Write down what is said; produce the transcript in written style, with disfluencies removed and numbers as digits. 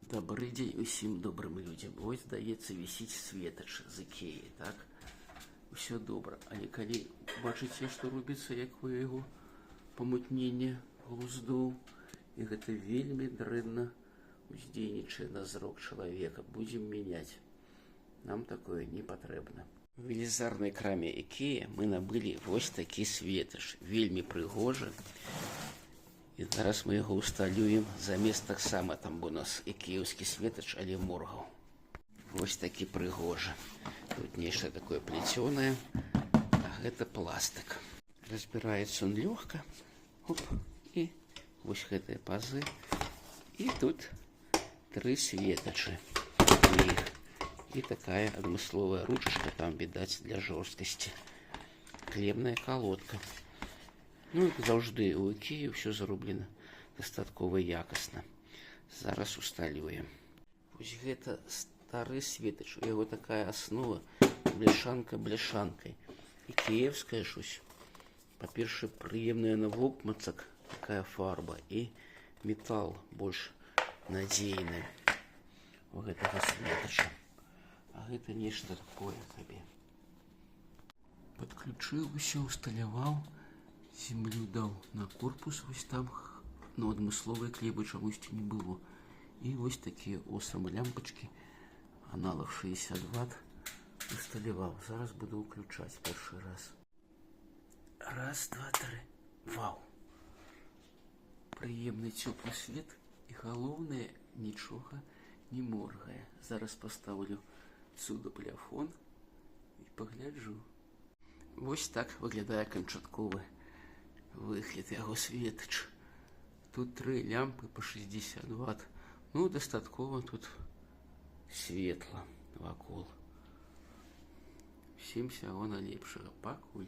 Добрый дзень усім добрым людзям. Вось, здаецца, вісіць светач з Ікеі, так? Усё добра. Але калі бачыце, што робіцца, як вы яго памутненне глуздоў, і гэта вельмі дрэнна уздзейнічае на зрок чалавека, будзем мяняць. Нам такое не патрэбна. У велізарнай краме Ікея мы набылі вось такі светач, вельмі прыгожы. І зараз мы яго усталюем замест таксама, там у нас ікеўскі светач, але моргаў. Вось такі прыгожы. Тут нешта такое плецёнае, а гэта пластык. Разбіраецца он лёгка. Оп, і вось гэтыя пазы. І тут 3 светачы. І такая адмысловая ручачка, там, відаць, для жорсткасці. Клемная колодка. Ну, як заўжды, у Ікеі ўсё зроблена дастаткова якасна. Зараз усталюем. Вось гэта стары светач. У яго такая аснова бляшанка бляшанкай. Ікеевская щось. Па-першае, прыемная на вокмацак такая фарба. І метал больш надзейны у гэтага светача. А гэта нешта такое сабе. Падключыў усё, усталяваў. Землю даў на корпус, вось там, но адмысловай клебы чамусьці не было. І вось такія осам лямпачкі, аналог 60 Вт, усталяваў. Зараз буду ўключаць першы раз. Раз, два, тры. Вау! Прыемны цёплы свет і галоўнае, нічога не моргае. Зараз пастаўлю цудапляфон і пагляджу. Вось так выглядае канчатковы выгляд яго светач. Тут 3 лямпы по 60 Вт. Ну, дастаткова тут светла вакол. Всім всяго найлепшага. Пакуль.